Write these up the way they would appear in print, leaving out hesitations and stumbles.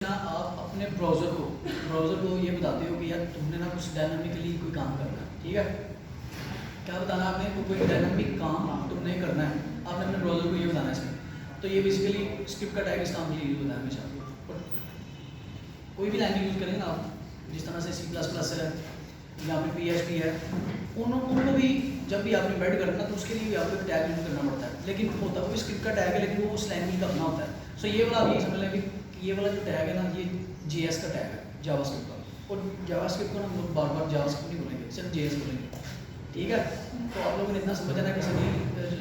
ना आप अपने ब्राउज़र को ये बताते हो कि यार तुमने ना कुछ डायनामिकली कोई काम करना है, ठीक है। क्या बताना आपने कोई डायनामिक काम तुमने करना है, आपने अपने ब्राउज़र को ये बताना है इसमें। तो ये बेसिकली स्क्रिप्ट का टैग इस काम के लिए यूज़ होता है हमेशा। और कोई भी लैंग्वेज यूज़ करेंगे ना आप, जिस तरह से C++ है या फिर PHP है, उनको भी जब भी आपने ऐड करना तो उसके लिए भी आपको टैग यूज़ करना पड़ता है। लेकिन होता वो स्क्रिप्ट का टैग है, लेकिन वो उस लैंग्वेज का अपना होता है। सो ये वाला आप ये समझ लें कि ये वाला जो टैग है ना, ये JS का टैग है, जावास्क्रिप्ट का। और जावास्क्रिप्ट को ना हम लोग बार बार जावास्क्रिप्ट नहीं बोलेंगे, सिर्फ JS बोलेंगे, ठीक है। तो आप लोगों ने इतना समझना है कि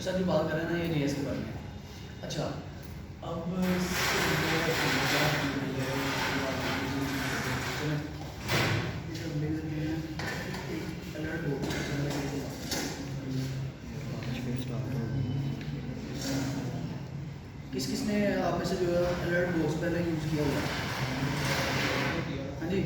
सर जो बात कर रहे हैं ना ये JS के बारे में। अच्छा, अब किसने आप में से जो है अलर्ट बॉक्स पहले यूज़ किया हुआ है? हाँ जी,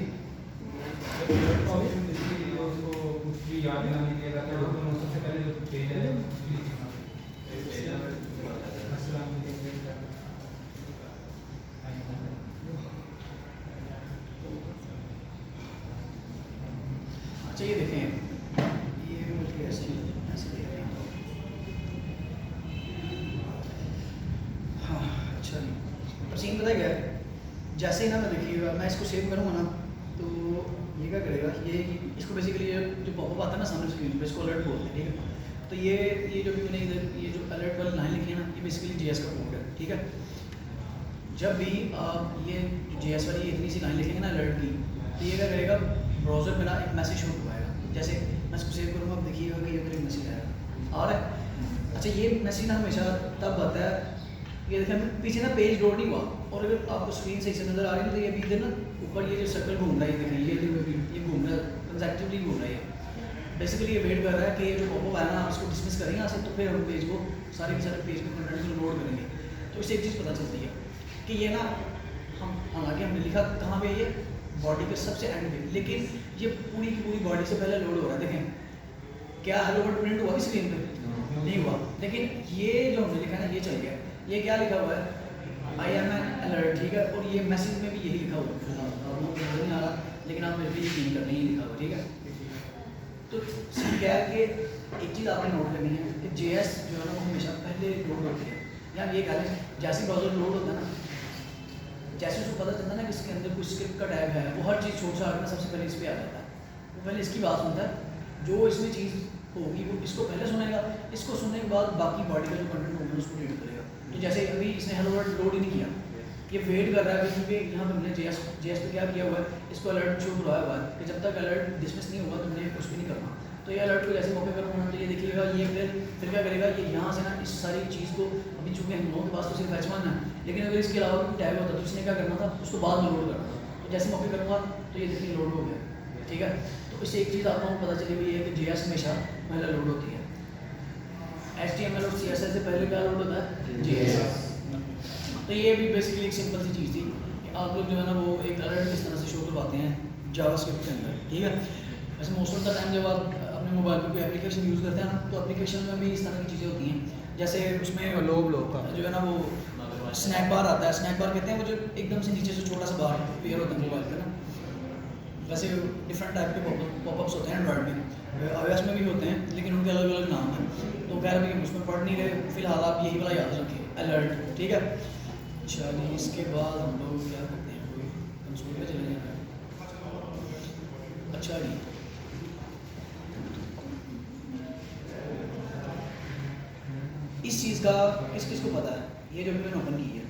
अच्छा ये देखें, ये मुझे ऐसे देख रहे हैं। हाँ अच्छा जी, अब सीन पता है क्या है, जैसे ही ना मैं देखिएगा मैं इसको सेव करूँगा ना, तो ये क्या करेगा, ये इसको बेसिकली जो पॉपअप आता है ना सामने स्क्रीन पे, इसको अलर्ट बोलते हैं, ठीक है। तो ये जो भी मैंने इधर ये जो अलर्ट वाली लाइन लिखी है ना, ये बेसिकली JS का कोड है, ठीक है। जब भी आप ये JS वाली इतनी सी लाइन लिखेंगे ना अलर्ट की, तो ये क्या करेगा, ब्राउज़र में ना एक मैसेज शो करवाएगा। जैसे मैं इसको सेव करूँगा, आप देखिएगा कि ये मैसेज आएगा आ रहा है। अच्छा, ये मैसेज ना हमेशा तब आता है, ये देखें पीछे ना पेज लोड नहीं हुआ, और अगर आपको स्क्रीन सही से नज़र आ रही है तो ये भी इधर ना ऊपर ये जो सर्कल घूम रहा है, ये देखें ये घूम रहा है, कंसेक्टिवली घूम रहा है। बेसिकली ये वेट कर रहा है कि ये जो पॉपअप आया ना, आप इसको डिसमिस करेंगे यहाँ से, तो फिर हम पेज को सारे के सारे पेज के कंटेंट को लोड करेंगे। तो इससे एक चीज़ पता चलती है कि ये ना हम, हालांकि हमने लिखा कहाँ पे, ये बॉडी के सबसे एंड पे, लेकिन ये पूरी की पूरी बॉडी से पहले लोड हो रहा है। देखें क्या हेलो वर्ल्ड प्रिंट हुआ स्क्रीन पे? नहीं हुआ, लेकिन ये जो हमने लिखा है ना ये चल गया। ये क्या लिखा हुआ है, आई एम एन अलर्ट, ठीक है। और ये मैसेज में भी यही लिखा हुआ है, आपको नजर नहीं आ रहा, लेकिन आप मेरे भी यकीन करते हैं, ये लिखा हुआ, ठीक है। तो क्या है कि एक चीज़ आपने नोट करनी है कि JS जो है ना वो हमेशा पहले लोड होती है। या ये कह लें जैसे ब्राउज़र लोड होता है ना, जैसे उसको पता चलता है ना कि इसके अंदर कुछ स्क्रिप्ट का टैग है, वो हर चीज़ छोड़ छाड़ के सबसे पहले इस पर आ जाता है। वो पहले इसकी बात सुनता है, जो इसमें चीज़ होगी वो इसको पहले सुनेगा, इसको सुनने के बाद बाकी बॉडी का जो कंटेंट होगा उसको रीड करेगा। तो जैसे अभी इसने हेलो वर्ल्ड लोड ही नहीं किया, ये वेट कर रहा है, क्योंकि यहाँ पर हमने JS पे क्या किया हुआ है, इसको अलर्ट शो करवाया हुआ है कि जब तक अलर्ट डिसमिस नहीं होगा तुमने कुछ भी नहीं करना। तो ये अलर्ट को जैसे मौके पर होना, तो ये देखिएगा ये फिर क्या करेगा, ये यहाँ से ना इस सारी चीज़ को, अभी चूँकि हम लोगों के पास तो सिर्फ H1 है, लेकिन अगर इसके अलावा कोई टैग होता तो इसने क्या करना था, उसको बाद में लोड करना था। तो जैसे मौके करूँगा तो ये देखिए लोड हो गया, ठीक है। तो इससे एक चीज़ आप लोगों को पता चली हुई है कि JS हमेशा पहले लोड होती है। HTML और CSS से पहले क्या लोड होता है, JS। तो ये भी बेसिकली एक सिंपल सी चीज़ थी कि आप लोग जो है ना वो एक अलर्ट किस तरह से शो करवाते हैं जावास्क्रिप्ट के अंदर, ठीक है। वैसे मोस्ट ऑफ द टाइम जब आप अपने मोबाइल पर कोई एप्लीकेशन यूज़ करते हैं ना, तो एप्लीकेशन में भी इस तरह की चीज़ें होती हैं। जैसे उसमें लोग जो है ना वो स्नैक बार आता है, स्नैक बार कहते हैं वो जो एकदम से नीचे से छोटा सा बार पेयर होता है मोबाइल पर ना। वैसे डिफरेंट टाइप के पॉपअप्स होते हैं एंड्रॉइड में, iOS में भी होते हैं, लेकिन उनके अलग अलग नाम हैं। तो खैर अभी हम उसमें पढ़ नहीं रहे, फिलहाल आप यही वाला याद रखिए, अलर्ट, ठीक है। चलिए इसके बाद हम लोग क्या करते हैं, कोई कंसोल पे चले जाएंगे। अच्छा जी, इस चीज़ का किस किस को पता है, ये जो भी मैंने ओपन की है,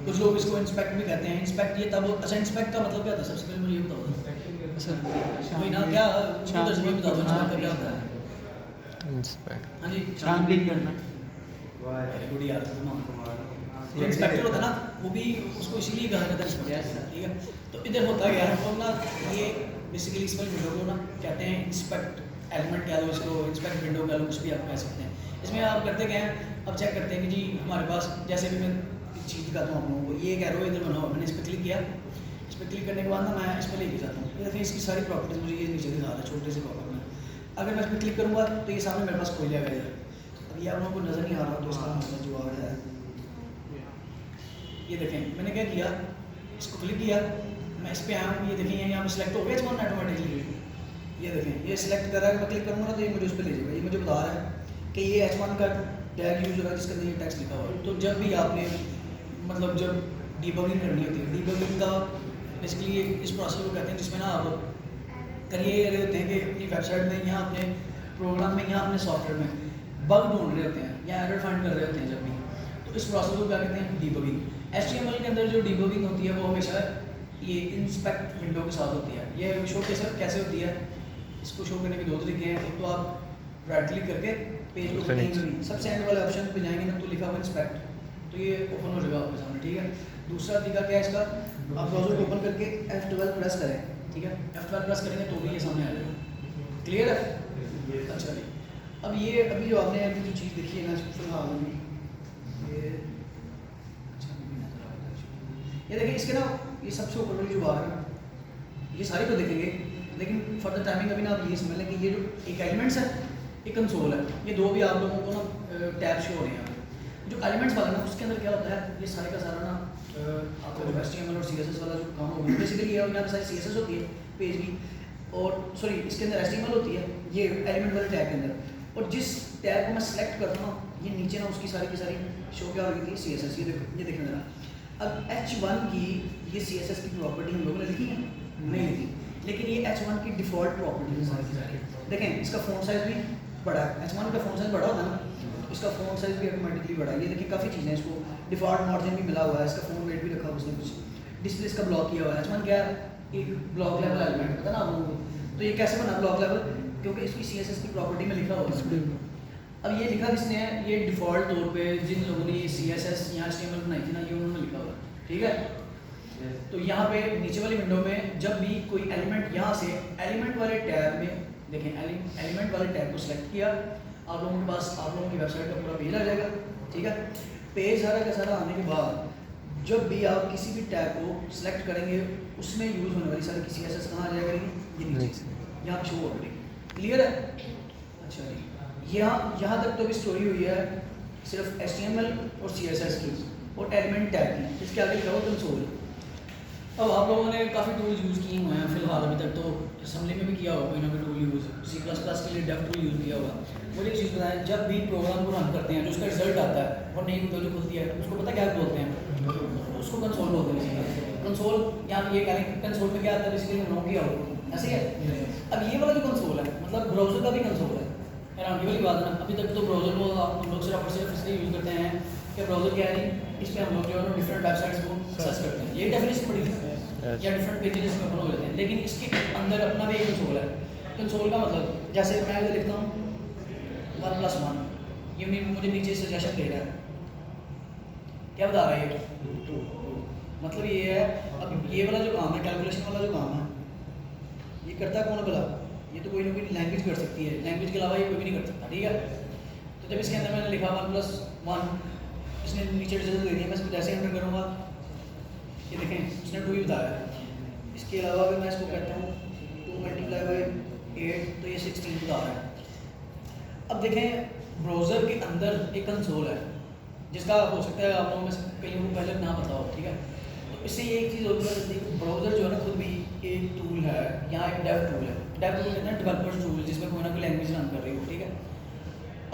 कुछ लोग इसको इंस्पेक्ट भी कहते हैं। इंस्पेक्ट ये तब, अच्छा इंस्पेक्ट का मतलब क्या होता है, सबसे पहले मुझे ये बताओ कोई ना, क्या तर्जुमा बता दो इंस्पेक्ट का क्या होता है। इंस्पेक्ट, हाँ जी, छानबीन करना। वेरी गुड यार, जो इंस्पेक्टर होता है ना वो भी उसको इसीलिए कहा जाता है इंस्पेक्टर, ठीक है। तो इधर होता गया है और ना ये बेसिकली इस पर विंडो को ना कहते हैं इंस्पेक्ट एलिमेंट कह लो, इसको इंस्पेक्ट विंडो कह लो, कुछ भी आप कह सकते हैं। इसमें आप करते क्या हैं, अब चेक करते हैं कि जी हमारे पास, जैसे भी मैं चीज़ दिखाता हूँ आप लोगों को, ये कह रहा हूँ इधर बना हुआ, मैंने इस पर क्लिक किया, इस पर क्लिक करने के बाद ना मैं इस पर लेके जाता हूँ, देखिए इसकी सारी प्रॉपर्टीज मुझे ये नीचे दिखा रहा है छोटे से कॉलम में। अगर मैं इस पर क्लिक करूँगा तो ये सामने मेरे पास खोल जाएगा इधर। अब ये आप लोगों को नज़र नहीं आ रहा, तो इसका मतलब जो आ रहा है ये देखें मैंने क्या किया, इसको क्लिक किया, मैं इस पर आया हूँ, ये देखें यहाँ पे सिलेक्ट हो गया H1 ऑटोमेटिकली। ये देखें ये सिलेक्ट कर रहा है, मैं क्लिक करूँगा ना तो ये मुझे उस पर ले जाएगा। ये मुझे बता रहा है कि ये H1 का टैग यूज हो रहा है जिसके अंदर ये टेक्स्ट लिखा हुआ है। तो जब भी आपने मतलब जब डीबगिंग करनी होती है, डीबगिंग का बेसिकली इस प्रोसेस को कहते हैं जिसमें ना आप करिए रहे होते हैं कि अपनी वेबसाइट में या अपने प्रोग्राम में या अपने सॉफ्टवेयर में बग ढूंढ रहे होते हैं या एरर फाइंड कर रहे होते हैं जब भी, तो इस प्रोसेस को क्या कहते हैं, डीबगिंग। HTML के अंदर जो डीबगिंग होती है वो हमेशा ये इंस्पेक्ट विंडो के साथ होती है। ये शो कैसे होती है, इसको शो करने के दो तरीके हैं। एक तो आप राइट क्लिक करके पेज को कहीं भी सबसे एंड वाले ऑप्शन पे जाएंगे ना तो लिखा हुआ इंस्पेक्ट, तो ये ओपन हो जाएगा आपके सामने, ठीक है। दूसरा तरीका क्या है इसका, आप ब्राउज़र को ओपन करके F12 प्रेस करें, ठीक है। F12 प्रेस करेंगे तो भी ये सामने आ जाएगा। क्लियर है? अच्छा जी, अब ये अभी जो आपने अभी जो चीज़ देखी है ना इसको फिलहाल ये अच्छा ये देखिए इसके ना ये सबसे ऊपर वाली जो बार है ये सारी तो देखेंगे, लेकिन फॉर द टाइमिंग अभी ना आप ये समझ लें कि ये जो एक एलिमेंट्स है एक कंसोल है, ये दो भी आप लोगों को ना टैब शो हो रहे हैं। जो एलिमेंट्स वाला ना उसके अंदर क्या होता है, ये सारे का सारा ना आपका जो HTML और CSS वाला जो काम होगा बेसिकली ये यहाँ पे सारी CSS होती है पेज की, और सॉरी इसके अंदर HTML होती है ये एलिमेंट वाले टैग के अंदर, और जिस टैग को मैं सेलेक्ट करता हूँ ये नीचे ना उसकी सारी की सारी शो क्या हो रही थी, CSS। ये देखो, ये देखने जरा। अब H1 की ये CSS की प्रॉपर्टी हम लोगों ने लिखी है नहीं लिखी, लेकिन ये H1 की डिफ़ॉल्ट प्रॉपर्टी है सारी की सारी। देखें इसका फ़ॉन्ट साइज़ भी बड़ा है, H1 का फ़ॉन्ट साइज़ बड़ा होता है ना, तो इसका फ़ॉन्ट साइज़ भी ऑटोमेटिकली बड़ा है। ये देखिए काफ़ी चीज़ें, इसको डिफ़ॉल्ट मार्जिन भी मिला हुआ है, इसका फ़ॉन्ट वेट भी रखा हुआ उसने कुछ, डिस्प्ले इसका ब्लॉक किया हुआ है। H1 क्या है, एक ब्लॉक लेवल एलिमेंट पता ना आप लोगों को, तो ये कैसे बना ब्लॉक लेवल, क्योंकि इसकी CSS की प्रॉपर्टी में लिखा हुआ है। अब ये लिखा किसने है, ये डिफ़ॉल्ट तौर पे जिन लोगों ने ये CSS या HTML बनाई थी ना ये उन्होंने लिखा हुआ है, ठीक है। तो यहाँ पे नीचे वाली विंडो में जब भी कोई एलिमेंट यहाँ से एलिमेंट वाले टैब में देखें, एलिमेंट वाले टैब को सिलेक्ट किया, आप लोगों के पास आप लोगों की वेबसाइट का पूरा पेज आ जाएगा, ठीक है। पेज सारा का सारा आने के बाद जब भी आप किसी भी टैब को सिलेक्ट करेंगे उसमें यूज़ होने वाली सारी की CSS कहाँ आ जाएगा, ये नीचे यहाँ पे शो हो रही। क्लियर है? अच्छा जी, यहाँ तक तो भी स्टोरी हुई है सिर्फ HTML और CSS की और एलिमेंट टैग की, इसके आगे लिखा हुआ कंसोल। अब आप लोगों ने काफ़ी टूल्स यूज़ किए हुए हैं फिलहाल अभी तक, तो असेंबली में भी किया होगा कोई ना कोई टूल यूज़, C++ के लिए डेव टूल यूज़ किया होगा। मुझे एक चीज़ बताएं, जब भी प्रोग्राम को रन करते हैं जो उसका रिजल्ट आता है और नई विंडो जो खुलती है उसको पता क्या बोलते हैं, उसको कंसोल बोलते हैं। कंसोल यहाँ ये कह रहे हैं कंसोल में क्या आता है, बेसिकली हम लोगों की आउटपुट, ऐसे है। अब ये वाला जो कंसोल है मतलब ब्राउज़र का भी कंसोल है, हैरानगी वाली बात है ना। अभी तक तो ब्राउज़र को हम लोग सिर्फ और सिर्फ इसलिए यूज़ करते हैं कि ब्राउज़र क्या है, इस पर हम लोग जो है डिफरेंट वेबसाइट्स को एक्सेस करते हैं, ये डेफिनेशन बड़ी है या डिफरेंट पेजेस में ओपन हो जाते हैं, लेकिन इसके अंदर अपना भी एक कंसोल है। कंसोल का मतलब जैसे मैं इधर लिखता हूँ 1+1, ये मुझे नीचे सजेशन दे रहा है, क्या बता रहा है ये, मतलब ये है। अब ये वाला जो काम है कैलकुलेशन वाला जो काम है ये करता कौन भला, ये तो कोई ना कोई लैंग्वेज कर सकती है, लैंग्वेज के अलावा ये कोई भी नहीं कर सकता, ठीक है। तो जब इसके अंदर मैंने लिखा 1+1, इसने नीचे रिजल्ट दे दिया, मैं इसको जैसे एंटर करूँगा ये देखें इसने 2 ही बताया। इसके अलावा भी मैं इसको कहता हूँ 2 × 8 तो ये 16 बता रहा है। अब देखें ब्राउज़र के अंदर एक कंसोल है जिसका हो सकता है आप लोगों में से कई लोगों को पहले ना पता हो, ठीक है। तो इससे ये एक चीज़ होती है, ब्राउज़र जो है ना खुद भी एक टूल है, यहाँ एक डेव टूल है, डेव टूल कहते हैं डेवलपर्स टूल, जिसमें कोई ना कोई लैंग्वेज रन कर रही हो, ठीक है।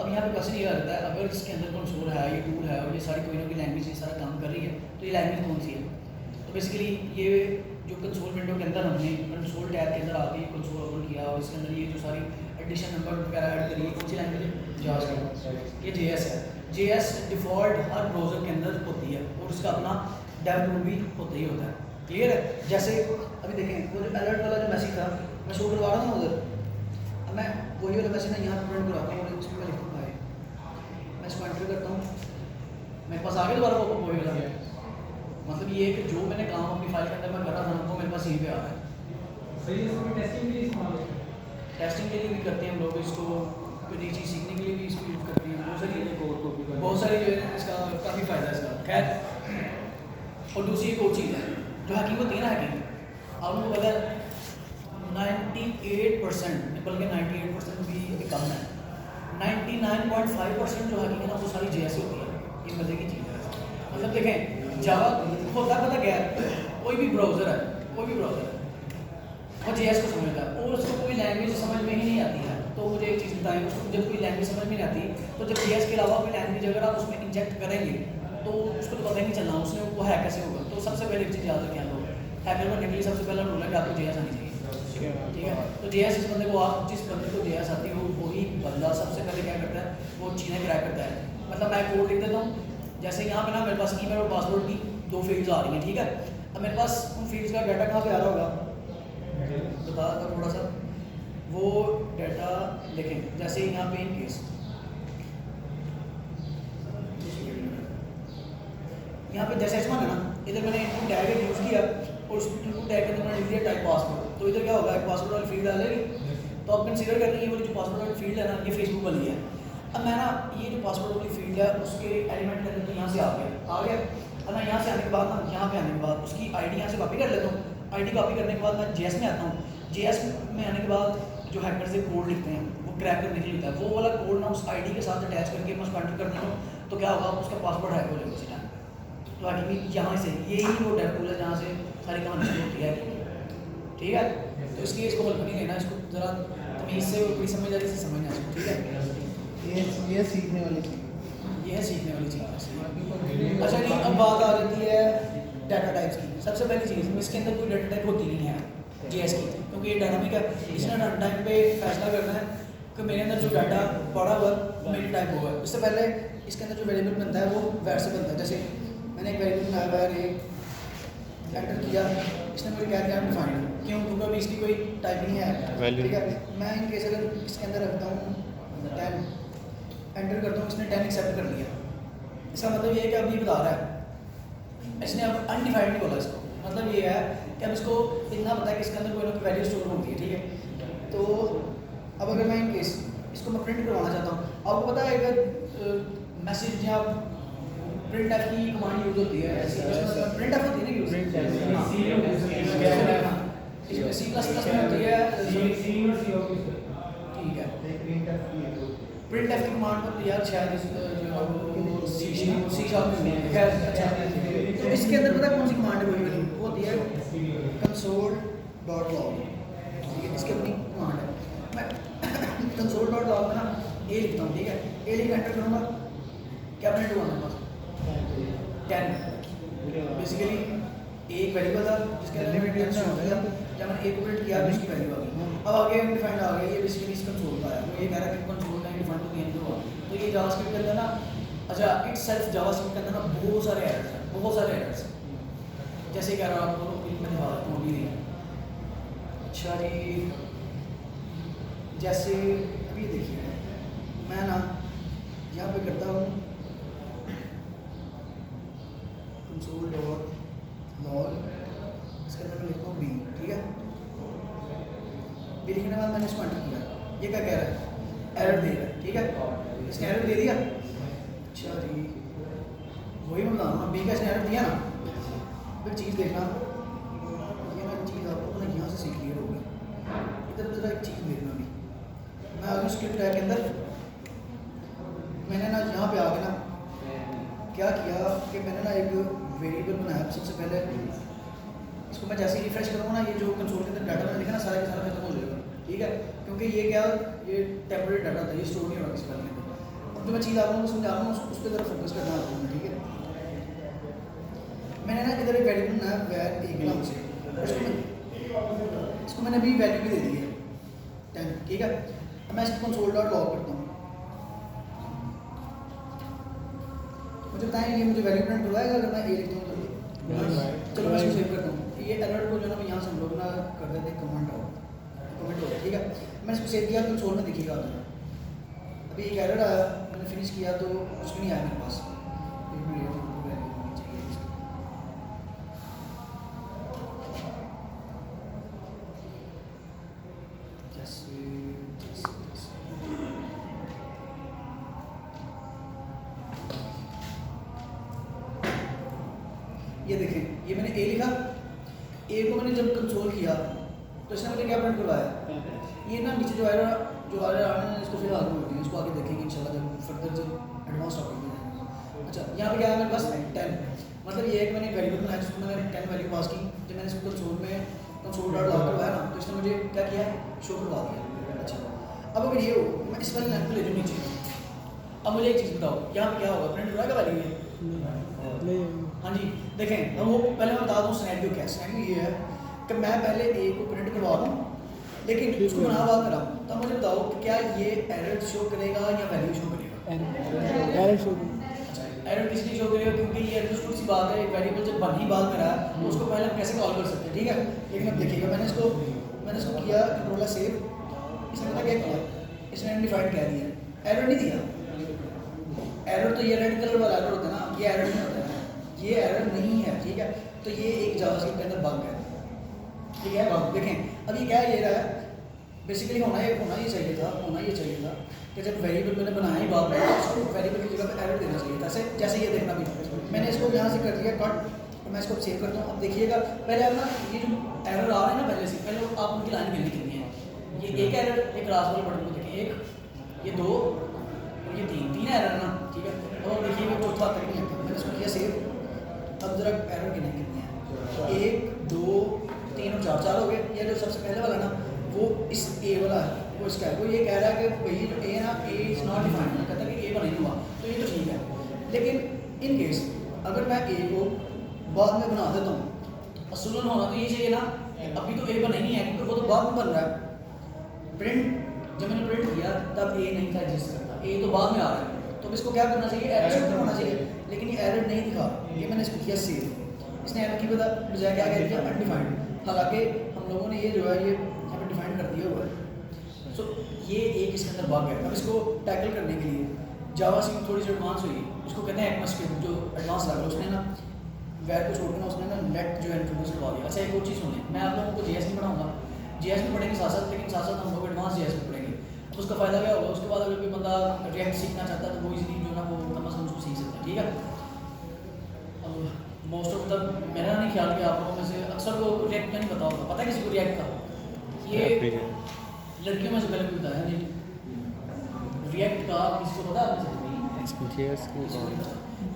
अब यहाँ पे क्वेश्चन ये आता है, अगर इसके अंदर कंसोल है, ये टूल है और ये सारी कोई ना कोई लैंग्वेज ये सारा काम कर रही है, तो ये लैंग्वेज कौन सी है। तो बेसिकली ये जो कंसोल विंडो के अंदर हमने कंसोल टैब के अंदर आके कंसोल ओपन किया और इसके अंदर ये जो सारी एडिशन नंबर वगैरह ऐड करी है, कौन सी लैंग्वेज है, जावास्क्रिप्ट, ये JS है। JS डिफ़ॉल्ट हर ब्राउज़र के अंदर होती है और उसका अपना डेव टूल भी होता ही होता है। क्लियर है? जैसे अभी देखें वो जो अलर्ट वाला जो मैसेज था मैं शो करवा रहा हूँ उधर, अब मैं वही वाला मैसेज ना यहाँ प्रिंट करवाता हूँ और इसमें मैं लिखता हूँ, मैं इसको एंटर करता हूँ, मेरे पास आगे दोबारा पॉपअप वही वाला है। मतलब ये कि जो मैंने काम अपनी फाइल के अंदर मैं कर रहा था वो मेरे पास यहीं पे आ रहा है। सही है, टेस्टिंग के लिए इस्तेमाल होता है, टेस्टिंग के लिए भी करते हैं हम लोग इसको, कोई नई चीज़ सीखने के लिए भी इसको यूज़ करते हैं, बहुत सारी जो है इसका काफ़ी फ़ायदा है इसका। खैर और दूसरी एक और चीज़ है जो हैकिंग होती है ना, हैकिंग आप लोगों को पता है 98% बल्कि 98% भी कम है, 99.5% जो हैकिंग है ना वो सारी JS होती है। ये मजे की चीज़ है। मतलब देखें जावा होता पता क्या है, कोई भी ब्राउज़र है वो JS को समझता है और उसको कोई लैंग्वेज समझ में ही नहीं आती है। तो मुझे एक चीज़ बताएं, उसको जब कोई लैंग्वेज समझ में नहीं आती तो जब JS के अलावा कोई लैंग्वेज अगर आप उसमें इंजेक्ट करेंगे तो उसको तो पता ही नहीं चलना उसने वो है कैसे होगा। तो सबसे पहले एक चीज़ याद रखें आप लोग, हैकर बनने के लिए सबसे पहला रूल है कि आपको JS आनी चाहिए, ठीक है। तो JS जिस बंदे को JS आती है वही बंदा सबसे पहले क्या करता है, वो चीज़ें क्रैक करता है। मतलब मैं कोड लिख देता हूँ, जैसे यहाँ पे ना मेरे पास ईमेल और पासवर्ड की 2 फील्ड्स आ रही हैं, ठीक है। अब मेरे पास उन फील्ड्स का डाटा कहाँ पे आ रहा होगा, बता दो थोड़ा सा। वो डाटा देखें, जैसे यहाँ पे इन केस यहाँ पे जैसे H1 है ना, इधर मैंने इनपुट टैग यूज़ किया और उस इनपुट टैग के अंदर मैंने लिख दिया टाइप पासवर्ड। तो इधर क्या होगा, एक पासवर्ड वाली फील्ड डालेगी। तो आप कंसीडर कर रही है वो जो पासवर्ड वाली फील्ड है ना, ये फेसबुक वाली है। अब मैं ना ये जो पासवर्ड वाली फील्ड है उसके एलिमेंट के अंदर तो यहाँ से आ गया। अब मैं यहाँ से आने के बाद ना, यहाँ पे आने के बाद उसकी आईडी यहाँ से कॉपी कर लेता हूँ। आईडी कॉपी करने के बाद मैं JS में आता हूँ। JS में आने के बाद जो हैकर्स एक कोड लिखते हैं वो क्रैक करने के लिए होता है। वो वाला कोड ना उस आईडी के साथ अटैच करके मैं उसको एंटर कर देता हूँ तो क्या होगा, उसका पासवर्ड हैक हो जाएगा उसी टाइम। तो आईडी यहाँ से यही वो डेट टूल है जहाँ से सारी कहानी शुरू होती है, ठीक है। तो इसलिए इसको हल्का नहीं लेना, इसको ज़रा तमीज़ से और पूरी समझदारी से समझना इसको, ठीक है। ये सीखने वाली चीज़, ये है सीखने वाली चीज़। अच्छा जी, अब बात आ जाती है डाटा टाइप्स की। सबसे पहली चीज़, इसके अंदर कोई डाटा टाइप होती नहीं है JS की, क्योंकि ये डायनामिक है। इसने रन टाइम पे फैसला करना है कि मेरे अंदर जो डाटा पड़ा हुआ है मेरी टाइप होगा। इससे पहले इसके अंदर जो वेरिएबल बनता है वो वैर से बनता है। जैसे मैंने एक वेरिएबल बनाया हुआ है, एंटर किया, इसने मुझे क्या किया, डिफाइंड। क्यों? क्योंकि अभी इसकी कोई टाइप नहीं है, ठीक है। मैं इन केस अगर इसके अंदर रखता हूँ 10, एंटर करता हूँ, इसने 10 एक्सेप्ट कर लिया। इसका मतलब ये है कि अब ये बता रहा है, इसने अब अनडिफाइंड नहीं बोला इसको। मतलब ये है कि अब इसको इतना पता है कि इसके अंदर कोई ना कोई वैल्यू स्टोर होती है, ठीक है। तो अब अगर मैं इन केस इसको मैं प्रिंट करवाना चाहता हूँ, आपको पता है अगर मैसेज या प्रिंट एफ की कमांड यूज होती है, प्रिंट एफ होती है ना यूज, C++ में होती है, ठीक है। प्रिंट एफ की कमांड होती है यार शायद C# में, खैर अच्छा। तो इसके अंदर पता है कौन सी कमांड है, वो होती है console.log, ठीक है। इसकी अपनी कमांड है। मैं console.log में ना A लिखता हूँ, ठीक है। A लिख एंटर करूँगा, क्या प्रिंट हुआ मेरे पास 10। बेसिकली एक वेरिएबल था जिसके अंदर मैंने 10 हो गया, जब मैंने A को प्रिंट किया तो इसकी वैल्यू आ गई। अब आगे अनडिफाइंड आ गया, ये बेसिकली इस कंसोल का है। वो ये कह रहा है कि कंसोल का अनडिफाइंड तो नहीं हुआ। तो ये जावास्क्रिप्ट के अंदर ना, अच्छा इटसेल्फ जावास्क्रिप्ट के अंदर ना बहुत सारे एरर्स हैं, बहुत सारे एरर्स हैं। जैसे कह रहा हूँ आपको, मैं दिखा देता हूँ अभी नहीं। अच्छा जी, जैसे अभी देखिए मैं ना यहाँ पे करता हूँ console.log, इसके अंदर मैं लिखता हूँ B, ठीक है। B लिखने के बाद मैंने इसको एंटर किया, ये क्या कह रहा है, एरर दे रहा है, ठीक है। इसने एरर दे दिया। अच्छा जी, वही मैं बता रहा हूँ, B का इसने एरर दिया ना। फिर चीज़ देखना, ये मैं चीज़ आपको ना यहाँ से सीख क्लियर होगी। इधर जरा एक चीज़ देखना भी, मैं आगे स्क्रिप्ट टैग के अंदर मैंने ना यहाँ पे आके ना क्या किया कि मैंने ना एक वेरिएबल बनाया। सबसे पहले इसको मैं जैसे ही रिफ्रेश करूँगा ना, ये जो कंसोल के अंदर डाटा मैंने लिखा ना सारा का सारा खत्म हो जाएगा, ठीक है। क्योंकि ये क्या, ये टेम्परेरी डाटा था, ये स्टोर नहीं होगा किसी बात के अंदर। अब जो मैं चीज़ आप लोगों को समझा रहा हूँ उस पर ज़रा फोकस करना आपको, ठीक है। मैंने ना इधर एक वेरिएबल बनाया वैर एक नाम से, इसको मैंने अभी वैल्यू भी दे दी है 10, ठीक है। अब मैं इसको console.log करता हूँ, मुझे बताएं ये मुझे वैल्यू प्रिंट हुआ है अगर मैं A लिखता हूँ तो। चलो मैं इसको सेव करता हूँ। ये एरर को जो ना मैं यहाँ से हम लोग ना कर देते हैं कमेंट हो, ठीक है। मैंने इसको सेव किया, कंसोल में दिखेगा। अभी एक एरर आया, मैंने फिनिश किया तो कुछ भी नहीं आया मेरे पास। ये देखें, ये मैंने A लिखा, A को मैंने जब कंसोल किया तो इसने मुझे क्या प्रिंट करवाया, ये ना नीचे जो आ रहा है इसको फिलहाल बोलते हैं, इसको आगे देखेंगे इंशाल्लाह जब फर्दर जब एडवांस टॉपिक में जाएंगे। अच्छा यहाँ पे क्या है मेरे पास 10। मतलब ये है कि मैंने वेरिएबल बनाया जिसको मैंने 10 वैल्यू पास की, जब मैंने इसको कंसोल डॉट लॉग करवाया ना, तो इसने मुझे क्या किया, शो करवा दिया। अच्छा, अब अगर ये हो, मैं इस वाली लाइन को ले लूँ नीचे। अब मुझे एक चीज़ बताओ, यहाँ पे क्या होगा, प्रिंट हुआ का वैल्यू ये? हाँ जी, देखें, अब वो पहले मैं बता दूँ सिनेरियो क्या है। सिनेरियो ये है कि मैं पहले ए को प्रिंट करवा दूँ, लेकिन उसको बना बात करा, तब मुझे बताओ कि क्या ये एरर शो करेगा या वैल्यू शो करेगा? एरर शो अच्छा, एरर किस लिए शो करेगा? क्योंकि ये एरर सी बात है, एक वेरिएबल जब बन ही बात करा है तो उसको पहले हम कैसे कॉल कर सकते हैं, ठीक है? लेकिन अब देखिएगा, मैंने इसको किया कंट्रोल सेव, इसने पता क्या किया, इसने अनडिफाइंड कह दिया, एरर नहीं दिया। एरर तो ये रेड कलर वाला एरर होता है ना, ये एरर नहीं होता है, ये एरर नहीं है, ठीक है? तो ये एक जावास्क्रिप्ट के अंदर बग है, ठीक है? बग देखें, अब ये क्या ये रहा है, बेसिकली होना ये चाहिए था कि जब वेरिएबल मैंने बनाया ही बात में, उसको वेरिएबल की जगह पे एरर देना चाहिए था। जैसे ये देखना भी, मैंने इसको यहाँ से कर दिया कट, और मैं इसको सेव करता हूँ। अब देखिएगा, पहले आप ना ये जो एरर आ रहे हैं ना, पहले से पहले आप उनकी लाइन गिननी कितनी है। ये एक एरर, एक क्लास वाले बटन को देखिए, एक, ये दो और ये तीन एरर ना, ठीक है? और देखिए चौथा तक नहीं आता, मैंने इसको किया सेव। अब जरा एरर गिने कितनी है, 1 2 3 और 4 हो गए। ये जो सबसे पहले वाला ना, वो इस ए वाला है, वो इसका है, वो ये कह रहा है कि भाई जो ए ना, ए इज़ नॉट डिफाइंड, कहता है कि ए बना नहीं हुआ, तो ये तो ठीक है। लेकिन इन केस अगर मैं ए को बाद में बना देता हूँ, तो असूलन होना तो ये चाहिए ना, अभी तो ए बना ही नहीं है क्योंकि वो तो बाद में बन रहा है। प्रिंट जब मैंने प्रिंट किया तब ए नहीं था एग्जिस्ट करता, ए तो बाद में आ रहा है, तो इसको क्या करना चाहिए, एरर शो होना चाहिए, लेकिन ये एरर नहीं दिखा। ये मैंने इसको किया सेव, इसने एरर की बजाय क्या कह दिया, अनडिफाइंड, हालांकि हम लोगों ने ये जो है ये यहाँ पे डिफाइन कर दिया हुआ है। सो ये एक इसके अंदर बग है। अब इसको टैकल करने के लिए जावास्क्रिप्ट थोड़ी सी एडवांस हुई, उसको कहते हैं ECMAScript, जो एडवांस लगा उसने ना वैर को छोड़ के ना उसने ना लेट जो है इंट्रोड्यूस करवा दिया। अच्छा, एक और चीज़ सुनिए, मैं आप लोगों को JS नहीं पढ़ाऊँगा, JS में पढ़ेंगे साथ साथ, लेकिन साथ साथ हम लोग एडवांस JS में पढ़ेंगे। तो उसका फ़ायदा क्या होगा, उसके बाद अगर कोई बंदा React सीखना चाहता है तो वो इजीली जो ना वो कम अज़ कम उसको सीख सकता है, ठीक है? अब मोस्ट ऑफ द मेरा नहीं ख्याल कि आप लोगों में से अक्सर को React का नहीं पता होगा, पता है किसी को React का? ये लड़कियों में से पहले कोई बताया नहीं, React का किसी को पता है?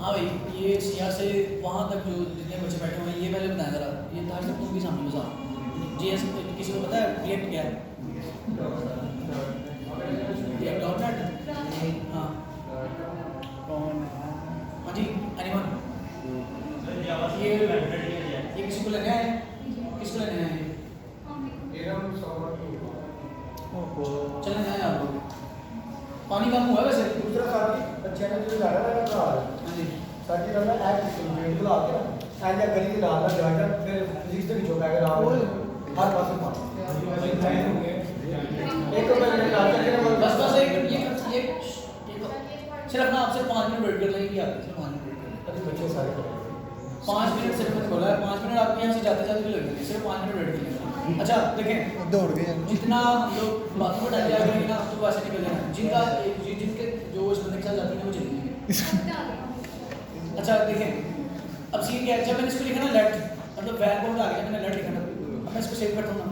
हाँ भाई, ये यहाँ से वहाँ तक जो जितने बच्चे बैठे हुए हैं, ये पहले बताया जरा, ये था सब तुम भी सामने मजा। JS किसी को पता है React क्या है? React.NET? हाँ हाँ जी, एनीवन? ये किसी को लेने आए, किसको लेने आए? चलें आए आप लोग। पानी कम हुआ वैसे? दूसरा साथी बच्चे ने जो ज़्यादा लगा था, हाँ जी, साथी का ना ऐप बिल्कुल आ गया, ऐसा गली के रात में जाकर फिर फिजिक्स से भी जो बैग रहा हर पास में पास एक तो मैंने कहा था कि बस ये सिर्फ ना आपसे 5 मिनट वेट कर लेंगे, आप सिर्फ 5 मिनट वेट कर लेंगे। अभी बच्चे सारे 5 मिनट सिर्फ मैंने बोला है, 5 मिनट आपके यहाँ से जाते जाते भी लगेंगे, सिर्फ 5 मिनट वेट कर लेंगे। अच्छा देखें, दौड़ गए जितना हम लोग बातों पर डाल जाएंगे ना, तो वैसे निकल जाना, जिनके जो इस बंदे के साथ जाती हैं वो चलेंगे। अच्छा देखें, अब सीन क्या है, जब मैंने इसको लिखा ना लेट, मतलब वैर कोड आ गया, मैंने लेट लिखा ना, अब मैं इसको सेव करता हूँ ना,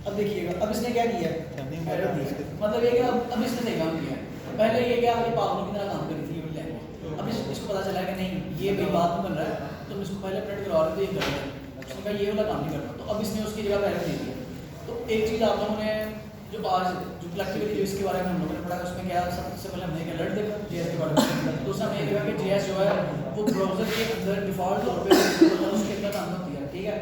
अब देखिएगा, अब इसने क्या किया, एरर दी, मतलब ये कि अब इसने सही काम किया। पहले ये क्या, ये पागलों की तरह काम करी थी ये लैंग्वेज, अब इसको पता चला कि नहीं ये भाई बात में बन रहा है, तो हम इसको पहले प्रिंट करवा रहे थे, ये कर रहे हैं, उसने कहा ये वाला काम नहीं करना, तो अब इसने उसकी जगह एरर दे दिया। तो एक चीज़ आप लोगों ने जो आज जो कलेक्टिवली जो इसके बारे में हम लोगों ने पढ़ा, उसमें क्या सबसे पहले हमने क्या अलर्ट देखा JS के बारे में, दूसरा हमने देखा कि JS जो है वो ब्राउज़र के अंदर डिफ़ॉल्ट तौर पे उसके अंदर काम होती है, ठीक है?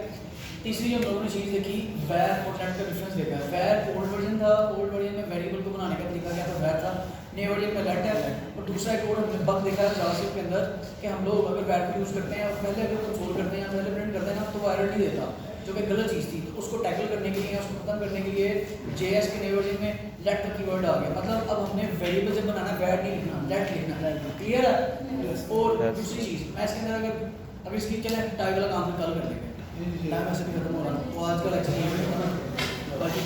तीसरी हम लोगों ने चीज़ देखी, वैर और लेट का डिफरेंस देखा। वैर ओल्ड वर्जन था, ओल्ड वर्जन में वेरिएबल को बनाने का तरीका क्या था, वैर था, नए वर्जन में लेट है। और दूसरा एक और हमने बग देखा है जावास्क्रिप्ट के अंदर कि हम लोग अगर वैर को यूज़ करते हैं और पहले अगर कंट्रोल करते हैं या पहले प्रिंट करते हैं ना, तो वो एरर नहीं देता, जो कि गलत चीज़ थी। तो उसको टैकल करने के लिए, उसको खत्म करने के लिए JS के नए वर्जन में लेट का कीवर्ड आ गया। मतलब अब हमने वेरिएबल जब बनाना वैर नहीं लिखना, लेट लिखना, क्लियर है? और दूसरी चीज़ मैं इसके अंदर अगर इसकी चले टाइप वाला काम कल कर लेंगे, टाइम ऐसे भी खत्म हो रहा है, तो आज का लेक्चर बाकी